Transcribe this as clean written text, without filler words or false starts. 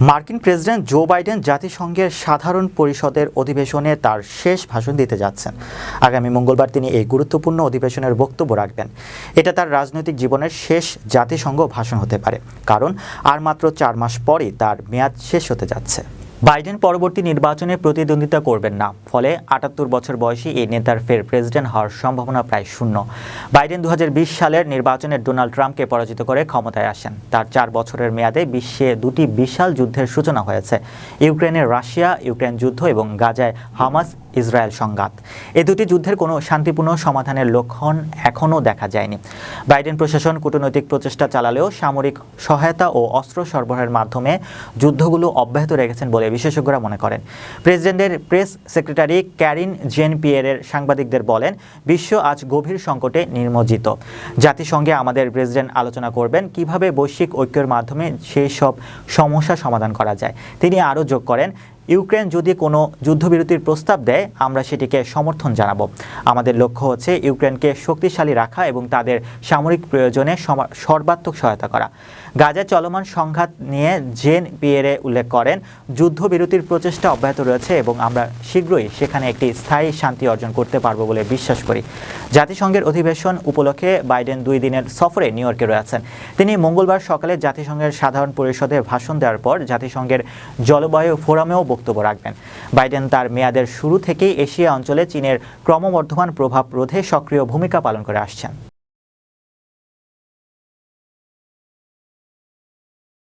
মার্কিন president Joe Biden জাতিসংঘের সাধারণ পরিষদের অধিবেশনে তার শেষ ভাষণ দিতে যাচ্ছেন। আগামী মঙ্গলবার তিনি এই গুরুত্বপূর্ণ অধিবেশনের বক্তব্য রাখবেন। এটা তার রাজনৈতিক জীবনের শেষ জাতিসংঘ ভাষণ হতে পারে, কারণ আর মাত্র 4 মাস পরই তার মেয়াদ শেষ হতে যাচ্ছে। বাইডেন পরবর্তী নির্বাচনে প্রতিদ্বন্দ্বিতা করবেন না, ফলে 78 বছর বয়সী এই নেতার ফের প্রেসিডেন্ট হওয়ার সম্ভাবনা প্রায় শূন্য। বাইডেন 2020 সালের নির্বাচনে ডোনাল্ড ট্রাম্পকে পরাজিত করে ক্ষমতায় আসেন। তার 4 বছরের মেয়াদে বিশ্বে দুটি বিশাল যুদ্ধের সূচনা হয়েছে: ইউক্রেনের রাশিয়া ইউক্রেন যুদ্ধ এবং গাজায় হামাস ইসরায়েল সংঘাত। এই দুটি যুদ্ধের কোনো শান্তিপূর্ণ সমাধানের লক্ষণ এখনও দেখা যায়নি। বাইডেন প্রশাসন কূটনৈতিক প্রচেষ্টা চালালেও সামরিক সহায়তা ও অস্ত্র সরবরাহের মাধ্যমে যুদ্ধগুলো অব্যাহত রেখেছেন বলে বিশেষজ্ঞরা মনে করেন। প্রেসিডেন্টের প্রেস সেক্রেটারি ক্যারিন জেন পিয়েরের সাংবাদিকদের বলেন, বিশ্ব আজ গভীর সংকটে নিমজ্জিত। জাতিসংঘে আমাদের প্রেসিডেন্ট আলোচনা করবেন কিভাবে বৈশ্বিক ঐক্যের মাধ্যমে সেই সব সমস্যা সমাধান করা যায়। তিনি আরও যোগ করেন, ইউক্রেন যদি কোনো যুদ্ধবিরতির প্রস্তাব দেয়, আমরা সেটিকে সমর্থন জানাবো। আমাদের লক্ষ্য হচ্ছে ইউক্রেনকে শক্তিশালী রাখা এবং তাদের সামরিক প্রয়োজনে সর্বাত্মক সহায়তা করা। গাজায় চলমান সংঘাত নিয়ে জেন পিয়েরে উল্লেখ করেন, যুদ্ধবিরতির প্রচেষ্টা অব্যাহত রয়েছে এবং আমরা শীঘ্রই সেখানে একটি স্থায়ী শান্তি অর্জন করতে পারব বলে বিশ্বাস করি। জাতিসংঘের অধিবেশন উপলক্ষে বাইডেন 2 দিনের সফরে নিউ ইয়র্কে রয়েছেন। তিনি মঙ্গলবার সকালে জাতিসংঘের সাধারণ পরিষদে ভাষণ দেওয়ার পর জাতিসংঘের জলবায়ু ফোরামেও বক্তব্য রাখবেন। বাইডেন তার মেয়াদের শুরু থেকেই এশিয়া অঞ্চলে চীনের ক্রমবর্ধমান প্রভাব রোধে সক্রিয় ভূমিকা পালন করে আসছেন।